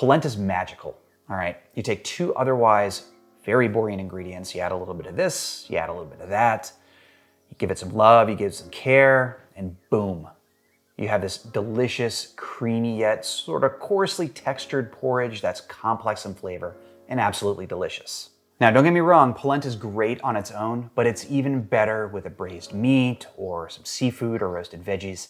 polenta's magical, all right? You take two otherwise very boring ingredients, you add a little bit of this, you add a little bit of that, you give it some love, you give it some care, and boom. You have this delicious, creamy yet sort of coarsely textured porridge that's complex in flavor and absolutely delicious. Now, don't get me wrong, polenta is great on its own, but it's even better with a braised meat or some seafood or roasted veggies.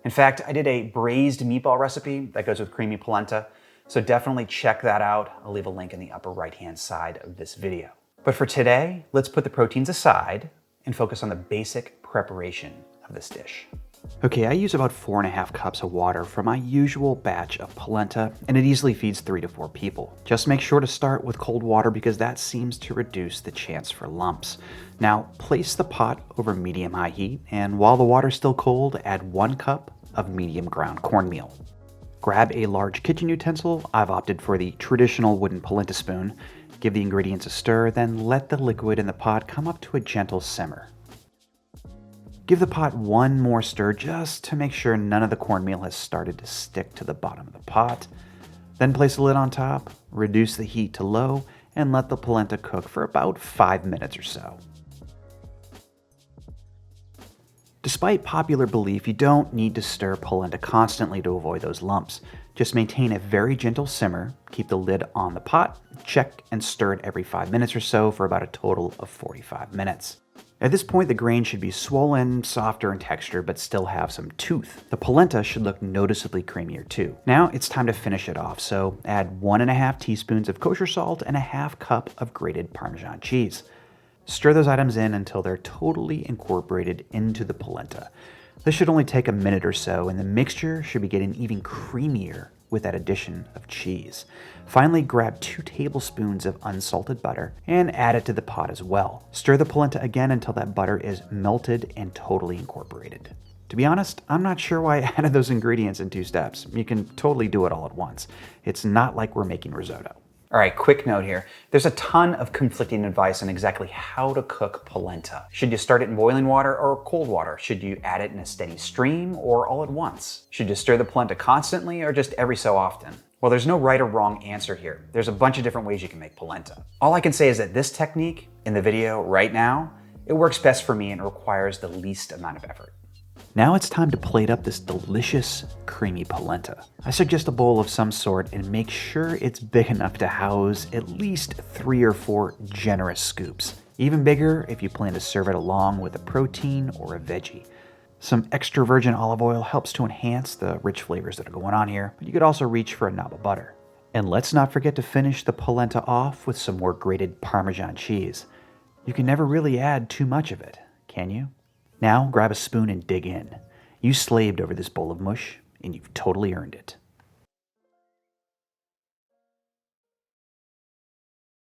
In fact, I did a braised meatball recipe that goes with creamy polenta, so definitely check that out. I'll leave a link in the upper right-hand side of this video. But for today, let's put the proteins aside and focus on the basic preparation of this dish. Okay, I use about 4.5 cups of water for my usual batch of polenta, and it easily feeds 3 to 4 people. Just make sure to start with cold water because that seems to reduce the chance for lumps. Now, place the pot over medium-high heat, and while the water's still cold, add 1 cup of medium ground cornmeal. Grab a large kitchen utensil. I've opted for the traditional wooden polenta spoon. Give the ingredients a stir, then let the liquid in the pot come up to a gentle simmer. Give the pot one more stir just to make sure none of the cornmeal has started to stick to the bottom of the pot. Then place the lid on top, reduce the heat to low, and let the polenta cook for about 5 minutes or so. Despite popular belief, you don't need to stir polenta constantly to avoid those lumps. Just maintain a very gentle simmer, keep the lid on the pot, check and stir it every 5 minutes or so for about a total of 45 minutes. At this point, the grain should be swollen, softer in texture, but still have some tooth. The polenta should look noticeably creamier too. Now it's time to finish it off, so add 1.5 teaspoons of kosher salt and a half cup of grated Parmesan cheese. Stir those items in until they're totally incorporated into the polenta. This should only take a minute or so, and the mixture should be getting even creamier with that addition of cheese. Finally, grab 2 tablespoons of unsalted butter and add it to the pot as well. Stir the polenta again until that butter is melted and totally incorporated. To be honest, I'm not sure why I added those ingredients in 2 steps. You can totally do it all at once. It's not like we're making risotto. All right, quick note here. There's a ton of conflicting advice on exactly how to cook polenta. Should you start it in boiling water or cold water? Should you add it in a steady stream or all at once? Should you stir the polenta constantly or just every so often? Well, there's no right or wrong answer here. There's a bunch of different ways you can make polenta. All I can say is that this technique in the video right now, it works best for me and requires the least amount of effort. Now it's time to plate up this delicious, creamy polenta. I suggest a bowl of some sort and make sure it's big enough to house at least 3 or 4 generous scoops. Even bigger if you plan to serve it along with a protein or a veggie. Some extra virgin olive oil helps to enhance the rich flavors that are going on here, but you could also reach for a knob of butter. And let's not forget to finish the polenta off with some more grated Parmesan cheese. You can never really add too much of it, can you? Now grab a spoon and dig in. You slaved over this bowl of mush, and you've totally earned it.